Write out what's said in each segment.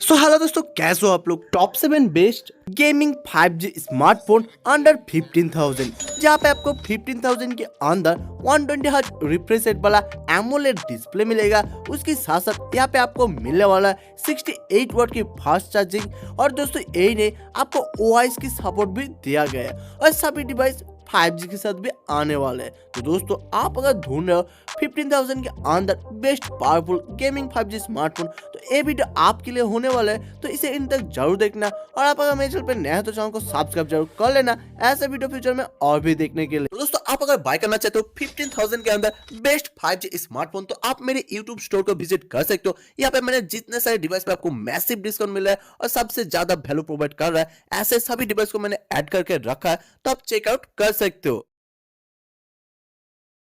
So hello दोस्तों, कैसे हो आप लोग। Top 7 best gaming 5G smartphone under 15,000, जहाँ पे आपको 15,000 के अंदर 120 हर्ट्ज रिफ्रेश रेट वाला एमोलेड डिस्प्ले मिलेगा। उसके साथ साथ यहाँ पे आपको मिलने वाला है 68 वाट की फास्ट चार्जिंग। और दोस्तों यही नहीं, आपको OIS की सपोर्ट भी दिया गया है और सभी डिवाइस 5G के साथ भी आने वाले हैं। तो दोस्तों, आप अगर ढूंढ रहे हो 15,000 के अंदर best powerful gaming 5G smartphone, तो ये वीडियो आपके लिए होने वाला है, तो इसे इन तक जरूर देखना। और आप अगर मेरे चैनल पर नए हो तो चैनल को सब्सक्राइब जरूर कर लेना ऐसे वीडियो फ्यूचर में और भी देखने के लिए। तो दोस्तों, आप अगर बाय करना चाहते हो 15,000 के अंदर बेस्ट 5G स्मार्टफोन, तो आप मेरे यूट्यूब स्टोर को विजिट कर सकते हो। यहाँ पे मैंने जितने सारे डिवाइस पे आपको मैसिव डिस्काउंट मिल रहा है और सबसे ज्यादा वैल्यू प्रोवाइड कर रहा है, ऐसे सभी डिवाइस को मैंने ऐड करके रखा है, तो आप चेकआउट कर सकते हो।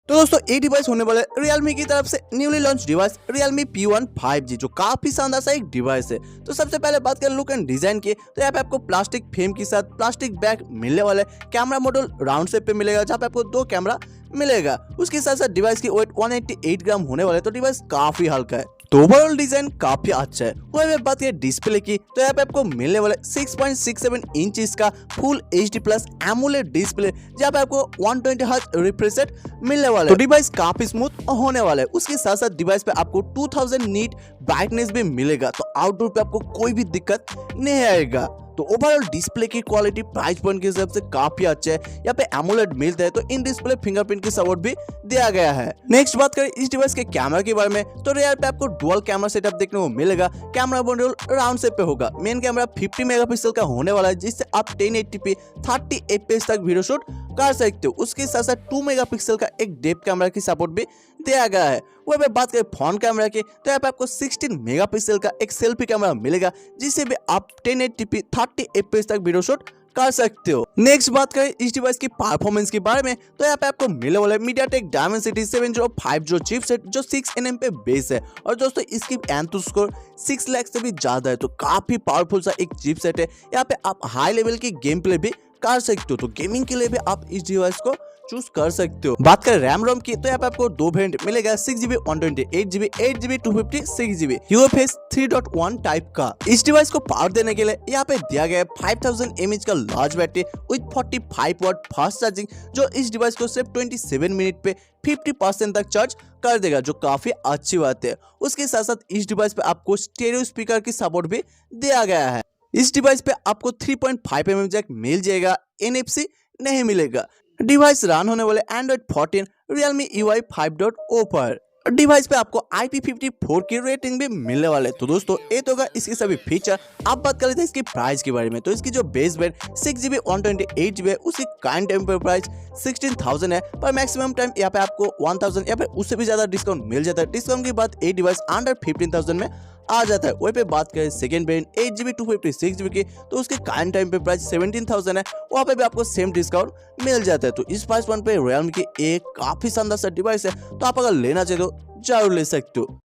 तो दोस्तों, ये डिवाइस होने वाला है Realme की तरफ से newly launch device Realme P1 5G, जो काफी शानदार सा एक डिवाइस है। तो सबसे पहले बात करें लुक एंड डिजाइन की, तो यहाँ पे आपको प्लास्टिक फ्रेम के साथ प्लास्टिक बैग मिलने वाला है। कैमरा मॉड्यूल राउंड शेप पे मिलेगा, जहाँ पे आपको 2 कैमरा मिलेगा। उसके साथ साथ डिवाइस की वेट 188 ग्राम होने वाला है, तो डिवाइस काफी हल्का है। तो ओवरऑल डिजाइन काफी अच्छा है। वही मैं बात करें डिस्प्ले की, तो यहाँ पे आपको मिलने वाला 6.67 इंच का full HD plus AMOLED display, जहाँ पे आपको 120 हर्ट्ज रिफ्रेश रेट मिलने वाला है। तो डिवाइस काफी स्मूथ होने वाला है। उसके साथ साथ डिवाइस पे आपको 2000 नीट ब्राइटनेस भी मिलेगा, तो आउटडोर पे आपको कोई भी दिक्कत नहीं आएगा। तो ओवरऑल डिस्प्ले की क्वालिटी प्राइस पॉइंट के हिसाब से काफी अच्छा है। यहाँ पे एमोलेड मिलता है, तो इन डिस्प्ले फिंगरप्रिंट की सपोर्ट भी दिया गया है। नेक्स्ट बात करें इस डिवाइस के कैमरा के बारे में, तो रियर पे आपको डुअल कैमरा सेटअप देखने को मिलेगा। कैमरा मॉड्यूल राउंड शेप पे होगा। मेन कैमरा 50 मेगापिक्सल का होने वाला है, जिससे आप 1080p 30 fps तक वीडियो शूट कर सकते हो। उसके साथ साथ 2 मेगापिक्सल का एक डेप्थ कैमरा की सपोर्ट भी दिया गया है। वह बात करें फ्रंट कैमरा की, तो यहाँ पे आपको 16 मेगापिक्सल का एक सेल्फी कैमरा मिलेगा, जिससे भी आप 1080p 30 fps तक वीडियो शूट कर सकते हो। नेक्स्ट बात करें इस डिवाइस की परफॉर्मेंस के बारे में, तो यहाँ पे आपको मिलने वाला है MediaTek Dimensity 7050 चिपसेट, जो 6nm पे बेस है। और दोस्तों, इसकी एंथु स्कोर 6 लाख से भी ज्यादा है, तो काफी पावरफुल सा एक चिपसेट है। यहाँ पे आप हाई लेवल की गेम प्ले भी कर सकते हो, तो गेमिंग के लिए भी आप इस डिवाइस को चूज कर सकते हो। बात करें रैम रोम की, तो यहाँ पे आपको 2 वेरिएंट मिलेगा, 6GB 128GB 8GB 256GB UFS 3.1 type का। इस डिवाइस को पावर देने के लिए यहाँ पे दिया गया है 5000 mAh का large battery with 45 watt fast charging, जो इस डिवाइस को सिर्फ 27 मिनट पे 50% तक चार्ज कर देगा, जो काफी अच्छी बात है। उसके साथ साथ इस डिवाइस पे आपको स्टेरियो स्पीकर की सपोर्ट भी दिया गया है। इस डिवाइस पे आपको 3.5mm जैक मिल जाएगा, NFC नहीं मिलेगा। डिवाइस रन होने वाले Android 14 Realme UI 5.0 पर। डिवाइस पे आपको IP54 की रेटिंग भी मिलने वाले। तो दोस्तों, ये तो होगा इसके सभी फीचर। आप बात कर लेते हैं इसकी प्राइस के बारे में, तो इसकी जो बेस वेरिएंट 6GB 128GB है, उसकी काइंड टाइम पर प्राइस 16,000 है, पर मैक्सिमम टाइम यहाँ पे आपको 1000 या फिर उससे भी ज्यादा डिस्काउंट मिल जाता है। डिस्काउंट के बाद ये डिवाइस अंडर 15,000 में आ जाता है। वही पे बात करें सेकंड वेरिएंट 8GB 256GB की, तो उसके काइंड टाइम पे प्राइस 17,000 है, वहाँ पे भी आपको सेम डिस्काउंट मिल जाता है। तो इस प्राइस पॉइंट पे Realme की एक काफी शानदार सा डिवाइस है, तो आप अगर लेना चाहते हो जरूर ले सकते हो।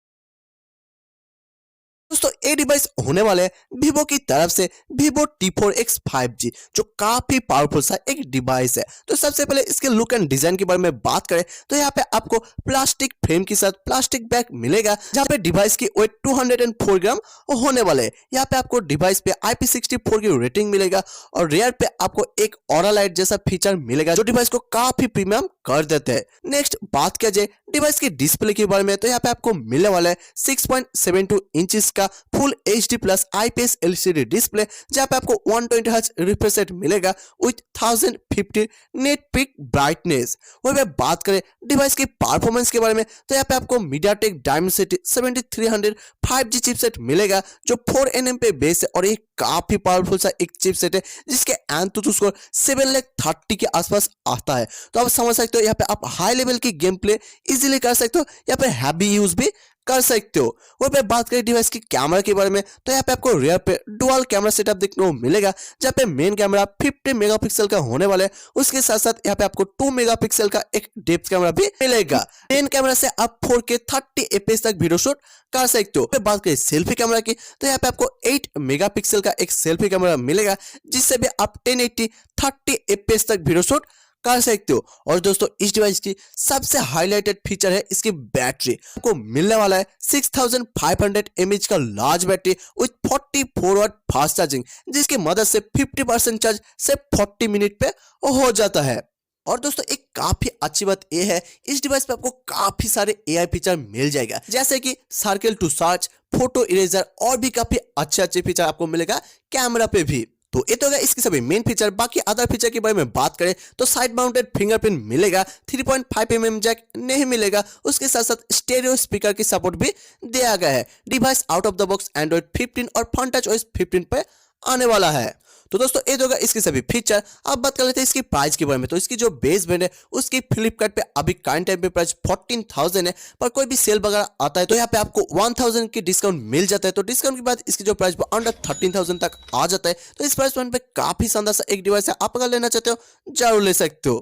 दोस्तों, ये डिवाइस होने वाले Vivo की तरफ से Vivo T4X 5G, जो काफी पावरफुल सा एक डिवाइस है। तो सबसे पहले इसके लुक एंड डिजाइन के बारे में बात करें, तो यहाँ पे आपको प्लास्टिक फ्रेम के साथ प्लास्टिक बैग मिलेगा, जहाँ पे डिवाइस की वेट 204 ग्राम होने वाले। यहाँ पे आपको डिवाइस पे IP64 की रेटिंग मिलेगा, और रेयर पे आपको एक ऑरा लाइट जैसा फीचर मिलेगा, जो डिवाइस को काफी प्रीमियम कर देते हैं। नेक्स्ट बात किया जाए डिवाइस की डिस्प्ले के बारे में, तो यहाँ पे आपको मिलने वाला है 6.72 इंच का full HD plus IPS LCD display, जहाँ पे आपको 120 हर्ट्ज रिफ्रेश रेट मिलेगा विथ 1050 नेट पिक ब्राइटनेस। वही बात करें डिवाइस की परफॉर्मेंस के बारे में, तो यहाँ पे आपको MediaTek Dimensity 7300 5G चिपसेट मिलेगा, जो 4nm पे बेस है, और एक काफी पावरफुल सा एक चिपसेट है, जिसके एंथु स्कोर 730 के आसपास आता है। तो आप समझ सकते हो, यहाँ पे आप हाई लेवल की गेम प्ले इजीली कर सकते हो, यहाँ पे हैवी यूज भी कर सकते हो। वहीं पे बात करें डिवाइस की कैमरा के बारे में, तो यहाँ पे आपको रियर पे डुअल कैमरा सेटअप देखने को मिलेगा, जहाँ पे मेन कैमरा 50 मेगापिक्सल का होने वाला है। उसके साथ साथ यहाँ पे आपको 2 मेगापिक्सल का एक डेप्थ कैमरा भी मिलेगा। मेन कैमरा से आप 4K 30 fps तक वीडियो शूट कर सकते हो। बात करें सेल्फी कैमरा की, तो यहाँ पे आपको 8 मेगापिक्सल का एक सेल्फी कैमरा मिलेगा, जिससे भी आप 1080 30 fps तक वीडियो शूट कर सकते हो। और दोस्तों, इस डिवाइस की सबसे हाईलाइटेड फीचर है इसकी बैटरी। आपको मिलने वाला है 6500 mAh का large battery with 44 watt fast charging, जिसकी मदद से 50% चार्ज सिर्फ 40 मिनट पे हो जाता है। और दोस्तों एक काफी अच्छी बात यह है, इस डिवाइस पे आपको काफी सारे एआई फीचर मिल जाएगा, जैसे कि circle to search, photo eraser और भी काफी अच्छे फीचर आपको मिलेगा कैमरा पे भी। तो ये तो होगा इसके सभी मेन फीचर। बाकी अदर फीचर के बारे में बात करें तो साइड माउंटेड फिंगरप्रिंट मिलेगा, 3.5 mm जैक नहीं मिलेगा, उसके साथ साथ स्टेरियो स्पीकर की सपोर्ट भी दिया गया है। Device out of the box Android 15 और फन टच ओएस 15 पे आने वाला है। तो दोस्तों ये होगा इसके सभी फीचर। अब बात कर लेते हैं इसकी प्राइस के बारे में। तो इसकी जो बेस वेरिएंट है उसकी फ्लिपकार्ट पे अभी करंट टाइम पे प्राइस 14,000 है, पर कोई भी सेल वगैरह आता है तो यहाँ पे आपको 1,000 की डिस्काउंट मिल जाता है। तो डिस्काउंट के बाद इसकी जो प्राइस अंडर 13,000 तक आ जाता है। तो इस प्राइस पॉइंट पे काफी शानदार सा एक डिवाइस है, आप अगर लेना चाहते हो जरूर ले सकते हो।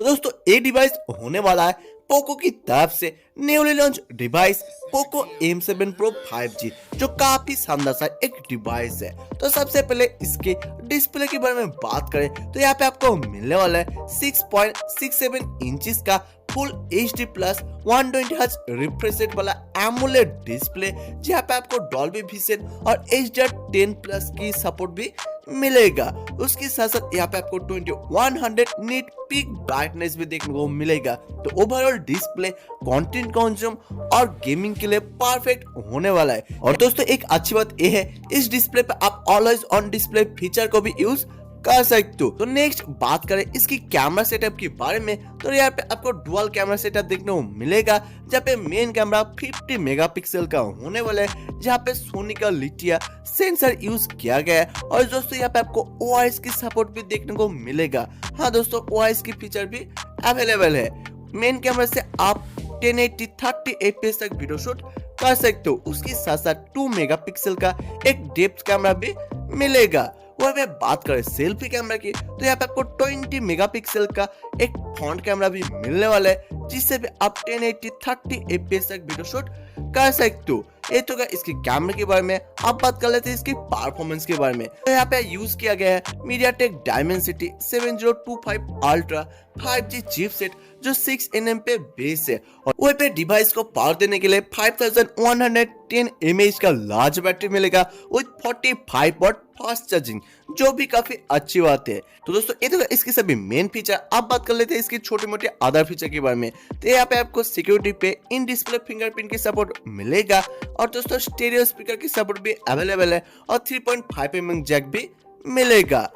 तो दोस्तों ये डिवाइस होने वाला है पोको की तरफ से newly launch device Poco M7 Pro 5G, जो काफी शानदार सा एक डिवाइस है। तो सबसे पहले इसके डिस्प्ले के बारे में बात करें तो यहाँ पे आपको मिलने वाला है 6.67 इंचेस का full HD plus 120 hertz refresh rate वाला एमोलेड डिस्प्ले, जहाँ पे आपको डॉल्बी विजन और HDR10 प्लस की सपोर्ट भी मिलेगा। उसके साथ साथ यहाँ पे आपको 2100 निट पीक ब्राइटनेस भी देखने को मिलेगा। तो ओवरऑल डिस्प्ले कंटेंट कंज्यूम और गेमिंग के लिए परफेक्ट होने वाला है। और दोस्तों एक अच्छी बात यह है, इस डिस्प्ले पे आप ऑलवेज ऑन डिस्प्ले फीचर को भी यूज कर सकते हो। तो नेक्स्ट बात करें इसकी कैमरा सेटअप के बारे में तो यहाँ पे आपको डुअल कैमरा सेटअप देखने को मिलेगा, जहाँ पे मेन कैमरा 50 मेगापिक्सल का होने वाला है, जहाँ पे सोनी का लिथिया सेंसर यूज किया गया है। और दोस्तों यहाँ पे आपको OIS की सपोर्ट भी देखने को मिलेगा। हाँ दोस्तों OIS की फीचर भी अवेलेबल है। मेन कैमरा से आप 1080 30 fps तक वीडियो शूट कर सकते हो। उसके साथ साथ 2 मेगापिक्सल का एक डेप्थ कैमरा भी मिलेगा। वह पे बात करें सेल्फी कैमरा की तो यहाँ पे आपको 20 मेगापिक्सल का एक फ्रंट कैमरा भी मिलने वाला है, जिससे भी आप 1080 30 fps तक वीडियो शूट कर सकते हो। ये तो इसके कैमरे के बारे में। अब बात कर लेते हैं इसकी परफॉर्मेंस के बारे में। तो यहाँ पे यूज किया गया है MediaTek Dimensity 7025 Ultra 5G chipset, जो 6nm पे बेस है। और वहीं पे डिवाइस को पावर देने के लिए 5110 mAh का लार्ज बैटरी मिलेगा विद 45 वाट फास्ट चार्जिंग, जो भी काफी अच्छी बात है। तो दोस्तों ये तो इसके सभी मेन फीचर। अब बात कर लेते हैं इसकी छोटे मोटे अदर फीचर के बारे में। तो यहाँ पे आपको सिक्योरिटी पे इन डिस्प्ले फिंगरप्रिंट की सपोर्ट मिलेगा। और दोस्तों स्टेरियो स्पीकर की सपोर्ट भी अवेलेबल है और 3.5 mm जैक भी मिलेगा।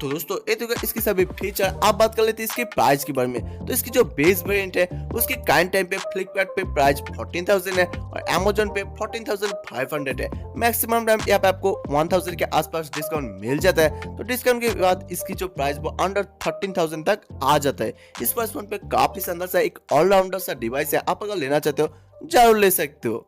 तो दोस्तों ये तो इसकी सभी फीचर। आप बात कर लेते हैं इसके प्राइस के बारे में। तो इसकी जो बेस वेरिएंट है उसकी करंट टाइम पे फ्लिपकार्ट पे प्राइस 14,000 है और अमेजोन पे 14,500 है। मैक्सिमम टाइम यहाँ पे आपको 1,000 के आसपास डिस्काउंट मिल जाता है। तो डिस्काउंट के बाद इसकी जो प्राइस वो अंडर 13,000 तक आ जाता है। इस प्राइस पॉइंट पे काफी शानदार सा एक ऑलराउंडर सा डिवाइस है, आप अगर लेना चाहते हो जरूर ले सकते हो।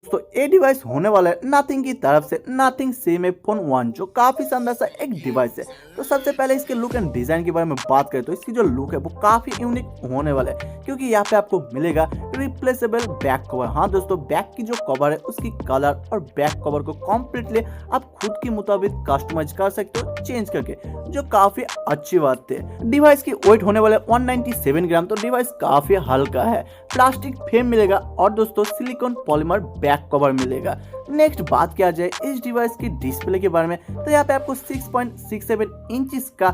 तो ये डिवाइस होने वाला है नथिंग की तरफ से नथिंग CMA Phone 1, जो काफी शानदार सा एक डिवाइस है। तो सबसे पहले इसके लुक एंड डिजाइन के बारे में बात करें तो इसकी जो लुक है वो काफी यूनिक होने वाला है, क्योंकि यहाँ पे आपको मिलेगा रिप्लेसेबल बैक कवर। हाँ दोस्तों बैक की जो कवर है उसकी कलर और बैक कवर को कम्प्लीटली आप खुद के मुताबिक कस्टमाइज कर सकते हो चेंज करके, जो काफी अच्छी बात है। डिवाइस की वेट होने वाला है 197 ग्राम। तो डिवाइस काफी हल्का है। प्लास्टिक फ्रेम मिलेगा और दोस्तों सिलिकॉन पॉलीमर बैक कवर मिलेगा। नेक्स्ट बात किया जाए इस डिवाइस की डिस्प्ले के बारे में तो यहाँ पे आपको 6.67 इंचेस का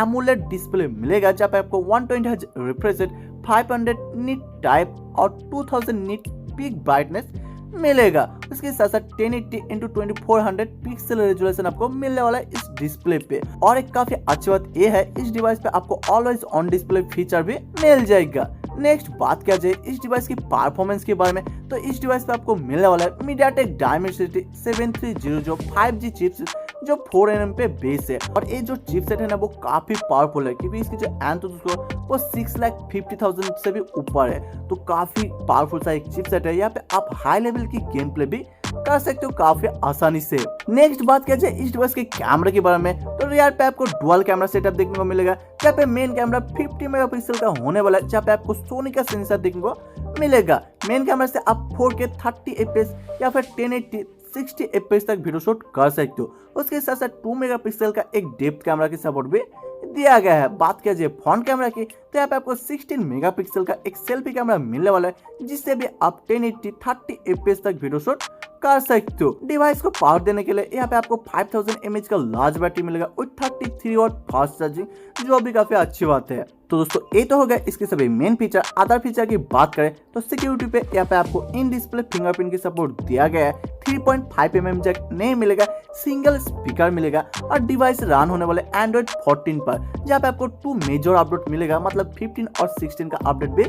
एमोलेड डिस्प्ले मिलेगा, जहाँ पे आपको 120 hertz refresh rate, 500 nit type और 2000 निट पीक ब्राइटनेस मिलेगा। उसके साथ साथ 1080 x 2400 पिक्सल रेजोल्यूशन आपको मिलने वाला है इस डिस्प्ले पे। और एक काफी अच्छी बात यह है इस डिवाइस पे आपको ऑलवेज ऑन डिस्प्ले फीचर भी मिल जाएगा। नेक्स्ट बात किया जाए इस डिवाइस की परफॉर्मेंस के बारे में तो इस डिवाइस पे आपको मिलने वाला है MediaTek Dimensity 7300 जो 5G चिपसेट, जो 4nm पे बेस है। और ये जो चिपसेट है ना वो काफी पावरफुल है, क्योंकि इसकी जो एंथोस स्कोर वो 6,50,000 से भी ऊपर है। तो काफी पावरफुल सा एक चिपसेट है। यहाँ पे आप हाई लेवल की गेम प्ले भी कर सकते हो काफी आसानी से। नेक्स्ट बात किया जाए इस डिवाइस के कैमरे के बारे में तो रियर पे आपको डुअल कैमरा सेटअप देखने को मिलेगा, जहाँ पे मेन कैमरा 50 मेगापिक्सल का होने वाला है, जहाँ पे आपको सोनी का सेंसर देखने को मिलेगा। मेन कैमरा से आप 4K 30 fps या फिर 1080 60 fps तक वीडियो शूट कर सकते हो। उसके साथ साथ 2 मेगापिक्सल का एक डेप्थ कैमरा की सपोर्ट भी दिया गया है। बात किया जाए फ्रंट कैमरा की तो यहाँ पे आपको 16 मेगापिक्सल का एक सेल्फी कैमरा मिलने वाला है, जिससे भी आप 1080 30 fps तक वीडियो शूट कर सकते हो। डिवाइस को पावर देने के लिए यहाँ पे आपको 5000 mAh का लार्ज बैटरी मिलेगा विद 33 वाट फास्ट चार्जिंग, जो भी काफी अच्छी बात है। तो दोस्तों ये तो हो गया इसके सभी मेन फीचर। अदर फीचर की बात करें तो सिक्योरिटी पे यहाँ पे आपको इन डिस्प्ले फिंगरप्रिंट की सपोर्ट दिया गया है। 3.5 mm जैक नहीं मिलेगा, सिंगल स्पीकर मिलेगा और डिवाइस रन होने वाले एंड्रॉइड 14 पर, जहाँ पे आपको 2 मेजर अपडेट मिलेगा, मतलब 15 और 16 का अपडेट भी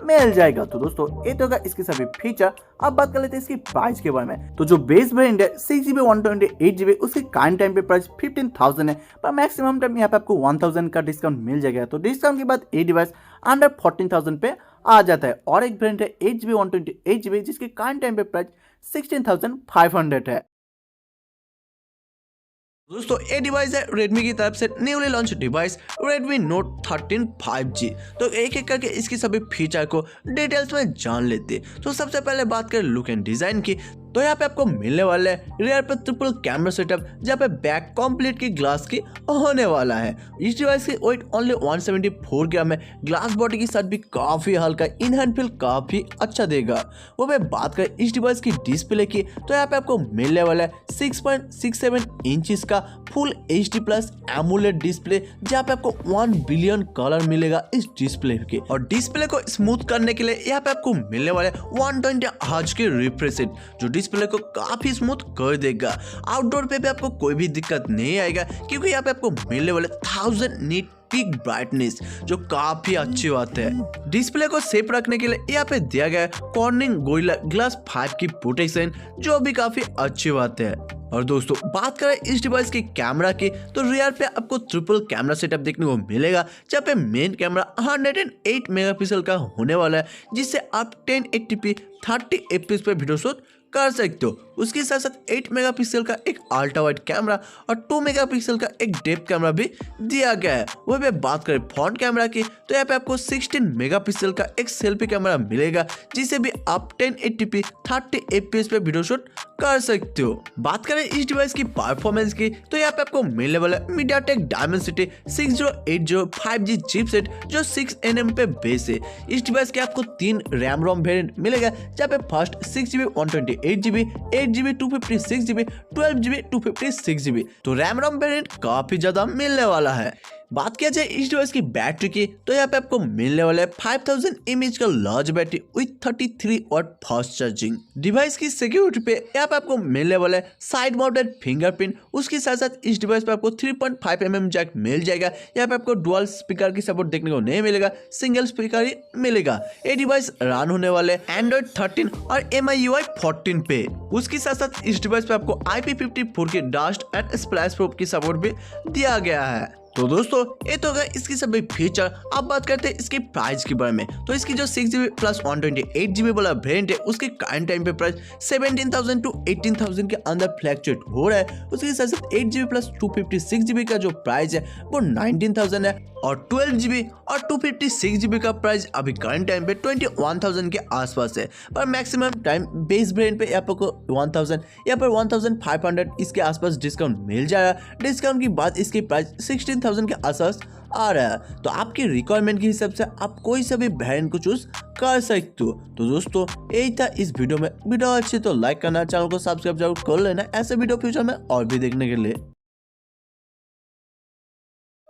मिल जाएगा। तो दोस्तों ये तो होगा इसके सभी फीचर। अब बात कर लेते हैं इसकी प्राइस के बारे में। तो जो बेस वेरिएंट है 6GB 128GB उसकी काइंड टाइम पे प्राइस 15,000 है, पर मैक्सिमम टाइम यहाँ पे आपको 1000 का डिस्काउंट मिल जाएगा। तो डिस्काउंट के बाद ये डिवाइस अंडर 14,000 पे आ जाता है। और एक वेरिएंट है 8GB 128GB जिसकी काइंड टाइम पे प्राइस 16,500 है। दोस्तों ये डिवाइस है Redmi की तरफ से newly launch device Redmi Note 13 5G। तो एक एक करके इसकी सभी फीचर को डिटेल्स में जान लेते हैं। तो सबसे पहले बात करें लुक एंड डिजाइन की, तो यहाँ पे आपको मिलने वाला है रियर पे ट्रिपल कैमरा सेटअप, जहाँ पे बैक कंप्लीट की ग्लास की होने वाला है। इस डिवाइस की वेट ओनली 174 ग्राम है। ग्लास बॉडी की साथ भी काफी हल्का, इन हैंड फील काफी अच्छा देगा। वो मैं बात करें इस डिवाइस की डिस्प्ले की, तो यहाँ पे आपको मिलने वाला है 6.67 इंच का full HD plus AMOLED display, जहाँ पे आपको 1 बिलियन कलर मिलेगा इस डिस्प्ले के। और डिस्प्ले को स्मूथ करने के लिए यहाँ पे आपको मिलने वाले 120 हर्ट्ज के रिफ्रेश रेट, जो डिस्प्ले को काफी स्मूथ कर देगा। आउटडोर पे भी आपको कोई भी दिक्कत नहीं आएगा, क्योंकि यहाँ पे आपको मिलने वाले 1000 नीट पीक ब्राइटनेस, जो काफी अच्छी बात है। डिस्प्ले को सेफ रखने के लिए यहाँ पे दिया गया है कॉर्निंग गोरिल्ला ग्लास 5 की प्रोटेक्शन, जो भी काफी अच्छी बात है। और दोस्तों बात करें इस डिवाइस के कैमरा की, तो रियर पे आपको ट्रिपल कैमरा सेटअप देखने को मिलेगा, जहाँ पे मेन कैमरा 108 मेगापिक्सल का होने वाला है, जिससे आप 1080p 30 fps पे वीडियो शूट कर सकते हो। उसके साथ साथ 8 मेगापिक्सल का एक अल्ट्रा वाइड कैमरा और 2 मेगापिक्सल का एक डेप्थ कैमरा भी दिया गया है। वही पे बात करें फ्रंट कैमरा की, तो यहाँ पे आपको 16 मेगापिक्सल का एक सेल्फी कैमरा मिलेगा, जिसे भी आप 1080p 30 fps पे वीडियो शूट कर सकते हो। बात करें इस डिवाइस की परफॉर्मेंस की, तो यहाँ पे आपको मिलने वाला MediaTek Dimensity 6080 5G चिपसेट, जो 6nm पे बेस है। इस डिवाइस के आपको 3 रैम रोम वेरिएंट मिलेगा, जहाँ पे first 6GB 128GB, 8GB 256GB, 12GB 256GB। तो रैम रोम वेरिएंट काफी ज्यादा मिलने वाला है। बात किया जाए इस डिवाइस की बैटरी की, तो यहाँ पे आपको मिलने वाला है 5000 mAh का large battery with 33 watt fast charging. Device की सिक्योरिटी पे यहाँ पे आपको मिलने वाला है साइड माउंटेड फिंगरप्रिंट। उसके साथ साथ इस डिवाइस पे आपको 3.5 mm जैक मिल जाएगा। यहाँ पे आपको डुअल स्पीकर की सपोर्ट देखने को नहीं मिलेगा, सिंगल स्पीकर ही मिलेगा। ये डिवाइस रन होने वाले एंड्रॉइड 13 और MIUI 14 पे। उसके साथ साथ इस डिवाइस पे आपको IP54 की डस्ट एंड स्प्लैश प्रूफ की सपोर्ट भी दिया गया है। तो दोस्तों ये तो गए इसकी सभी फीचर। अब बात करते हैं इसकी प्राइस के बारे में। तो इसकी जो 6GB प्लस 128GB वाला वेरिएंट है, उसके करंट टाइम पे प्राइस 17,000 to 18,000 के अंदर फ्लैक्चुएट हो रहा है। उसके साथ साथ 8GB प्लस 256GB का जो प्राइस है वो 19,000 है, और 12GB और 256GB का प्राइस अभी करंट टाइम पे 21,000 के आसपास है। पर मैक्सिमम टाइम बेस वेरिएंट पे यहाँ पर 1000 यहाँ पर 1500 इसके आसपास डिस्काउंट मिल जाएगा। डिस्काउंट की बात इसकी प्राइस 16,000 के आसपास आ रहा है। तो आपकी रिक्वायरमेंट के हिसाब से आप कोई सा भी वेरिएंट को चूज कर सकते हो। तो दोस्तों यही था इस वीडियो में। वीडियो अच्छी तो लाइक करना, चैनल को सब्सक्राइब जरूर कर लेना ऐसे वीडियो फ्यूचर में और भी देखने के लिए।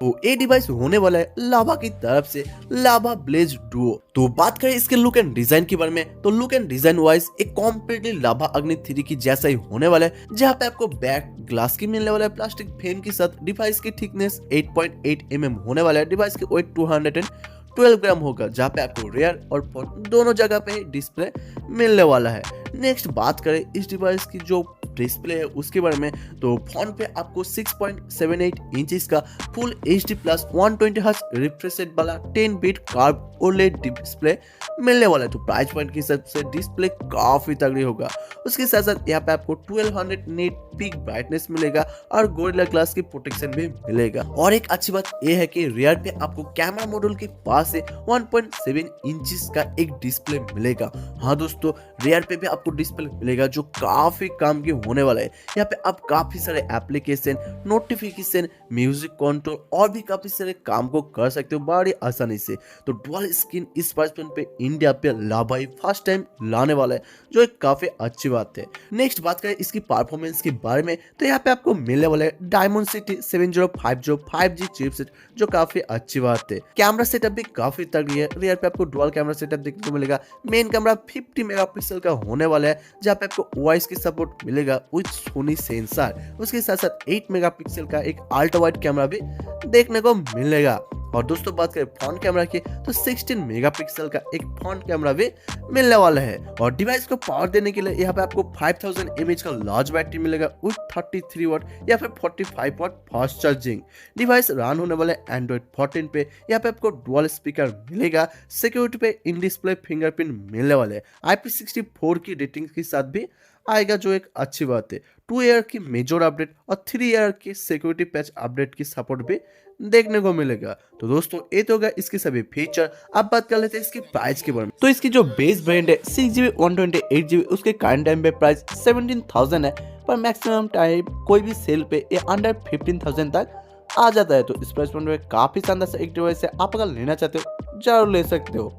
तो ये डिवाइस होने वाला है लावा की तरफ से, लावा ब्लेज डुओ। तो बात करें इसके लुक एंड डिजाइन के बारे में, तो लुक एंड डिजाइन वाइज एक कॉम्प्लीटली लावा अग्नि 3 की जैसा ही होने वाला है, जहाँ पे आपको बैक ग्लास की मिलने वाला है प्लास्टिक फ्रेम के साथ। डिवाइस की थिकनेस 8.8 mm होने वाला है। डिवाइस की वेट 212 ग्राम होगा, जहाँ पे आपको रियर और फ्रंट दोनों जगह पे डिस्प्ले मिलने वाला है। नेक्स्ट बात करें इस डिवाइस की जो डिस्प्ले है उसके बारे में, तो फ्रंट पे आपको 6.78 इंच का full HD plus 120 hertz refresh rate वाला 10 बिट कर्व OLED डिस्प्ले मिलने वाला है। तो प्राइस पॉइंट के हिसाब से डिस्प्ले काफी तगड़ी होगा। उसके साथ साथ यहाँ पे आपको 1200 नीट पीक ब्राइटनेस मिलेगा और गोरिल्ला ग्लास की प्रोटेक्शन भी मिलेगा। और एक अच्छी बात यह है कि रियर पे आपको कैमरा मॉड्यूल के पास से 1.7 इंच का एक डिस्प्ले मिलेगा। हाँ दोस्तों, रियर पे भी आपको आपको डिस्प्ले मिलेगा जो काफी काम की होने वाला है। यहाँ पे आप काफी सारे एप्लीकेशन, नोटिफिकेशन, म्यूजिक कंट्रोल और भी काफी सारे काम को कर सकते हो बड़ी आसानी से। तो डुअल स्क्रीन इस प्राइस पॉइंट पे इंडिया पे ला भाई फर्स्ट टाइम लाने वाला है, जो एक काफी अच्छी बात है। नेक्स्ट बात करें इसकी परफॉर्मेंस के बारे में, तो यहाँ पे आपको मिलने वाला है डायमेंसिटी 7050 5G चिपसेट, जो काफी अच्छी बात है। कैमरा सेटअप भी काफी तगड़ी है। रियर पे आपको डुअल कैमरा सेटअप देखने को मिलेगा। मेन कैमरा 50 मेगापिक्सल का होने वाला है, जहाँ पे आपको वॉइस की सपोर्ट मिलेगा विद सोनी सेंसर। उसके साथ साथ 8 मेगापिक्सल का एक अल्ट्रा वाइड कैमरा भी देखने को मिलेगा। और दोस्तों बात करें फ्रंट कैमरा की, तो 16 मेगापिक्सल का एक फ्रंट कैमरा भी मिलने वाला है। और डिवाइस को पावर देने के लिए यहाँ पे आपको 5000 mAh का लार्ज बैटरी मिलेगा विद 33 वाट या फिर 45 watt fast charging. Device run होने वाले एंड्रॉइड 14 पे। यहाँ पे आपको डुअल स्पीकर मिलेगा। सिक्योरिटी पे इन डिस्प्ले फिंगरप्रिंट मिलने वाले हैं। IP64 की रेटिंग के साथ भी आएगा, जो एक अच्छी बात है। 2 ईयर की मेजर अपडेट और 3 ईयर की सिक्योरिटी पैच अपडेट की सपोर्ट भी देखने को मिलेगा। तो दोस्तों ये तो होगा इसके सभी फीचर। अब बात कर लेते हैं इसकी प्राइस के बारे में। तो इसकी जो बेस वेरिएंट है 6GB 128GB, उसके करंट टाइम पे प्राइस 17,000 है, पर मैक्सिमम टाइम कोई भी सेल पे ये अंडर 15,000 तक आ जाता है। तो इस प्राइस पॉइंट में काफी शानदार सा एक डिवाइस है। आप अगर लेना चाहते हो जरूर ले सकते हो।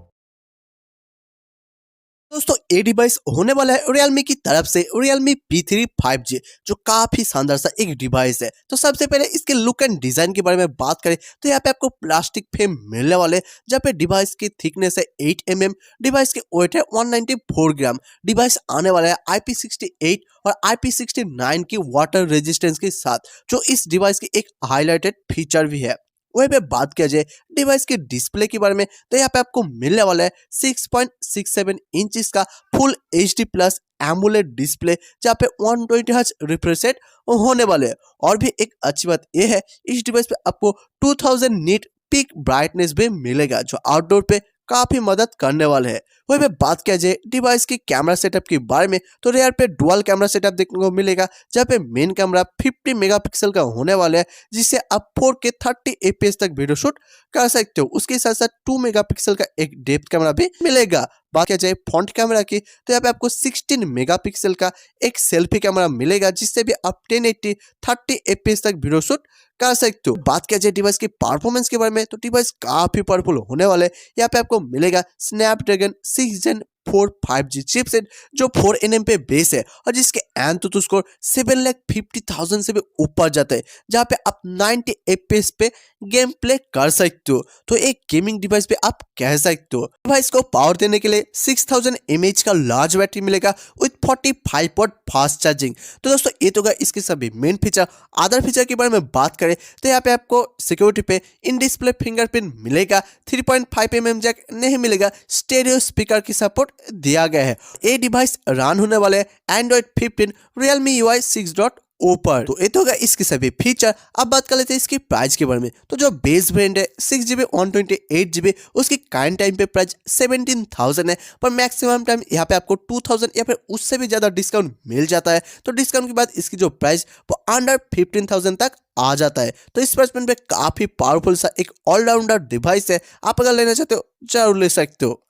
दोस्तों ये डिवाइस होने वाला है Realme की तरफ से Realme P3 5G, जो काफी शानदार सा एक डिवाइस है। तो सबसे पहले इसके लुक एंड डिजाइन के बारे में बात करें, तो यहाँ पे आपको प्लास्टिक फ्रेम मिलने वाले, जहाँ पे डिवाइस की थिकनेस है 8 mm, डिवाइस के वेट है 194 ग्राम। डिवाइस आने वाला है IP68 और IP69 की वाटर रेजिस्टेंस के साथ, जो इस डिवाइस की एक हाईलाइटेड फीचर भी है। वहीं पे बात किया जाए डिवाइस के डिस्प्ले के बारे में, तो यहाँ पे आपको मिलने वाला है 6.67 इंच का full HD plus AMOLED display, जहाँ पे 120 हर्ट्ज रिफ्रेश रेट होने वाले हैं। और भी एक अच्छी बात यह है, इस डिवाइस पे आपको 2000 निट पीक ब्राइटनेस भी मिलेगा, जो आउटडोर पे काफी मदद करने वाले हैं। वही पे बात किया जाए डिवाइस की कैमरा सेटअप के बारे में, तो रेयर पे डुअल कैमरा सेटअप देखने को मिलेगा, जहाँ पे मेन कैमरा 50 मेगापिक्सल का होने वाला है, जिससे आप 4K 30 FPS तक वीडियो शूट कर सकते हो। उसके साथ साथ 2 मेगापिक्सल का एक डेप्थ कैमरा भी मिलेगा। बात किया जाए फ्रंट कैमरा की, तो यहाँ पे आपको 16 मेगापिक्सल का एक सेल्फी कैमरा मिलेगा, जिससे भी आप 1080 30 FPS तक वीडियो शूट कर सकते हो। बात किया जाए डिवाइस की परफॉर्मेंस के बारे में, तो डिवाइस काफी पावरफुल होने वाले। यहाँ पे आपको मिलेगा स्नैपड्रैगन 6 Gen 4 5G चिपसेट, जो 4nm पे बेस है और जिसके एंतुतु स्कोर 7,50,000 से भी ऊपर जाता है, जहाँ पे आप 90 FPS पे गेम प्ले कर सकते हो। तो एक गेमिंग डिवाइस पे आप कह सकते हो। डिवाइस को पावर देने के लिए 6000 mAh का लार्ज बैटरी मिलेगा विद 45 वाट फास्ट चार्जिंग। तो दोस्तों ये तो इसके सभी मेन फीचर। अदर फीचर के बारे में बात करें, तो यहाँ पे आपको सिक्योरिटी पे इन डिस्प्ले फिंगरप्रिंट मिलेगा। 3.5 mm जैक नहीं मिलेगा। स्टेरियो स्पीकर की सपोर्ट दिया गया है। ये डिवाइस रन होने वाले एंड्रॉइड 15 Realme UI 6.0 पर। तो ये तो होगा इसके सभी फीचर। अब बात कर लेते हैं इसकी प्राइस के बारे में। तो जो बेस वेरिएंट है 6GB 128GB, उसकी करंट टाइम पे प्राइस 17,000 है, पर मैक्सिमम टाइम यहाँ पे आपको 2000 या फिर उससे भी ज्यादा डिस्काउंट मिल जाता है। तो डिस्काउंट के बाद इसकी जो प्राइस वो अंडर 15,000 तक आ जाता है। तो इस प्राइस पे काफी पावरफुल सा एक ऑलराउंडर डिवाइस है। आप अगर लेना चाहते हो जरूर ले सकते हो।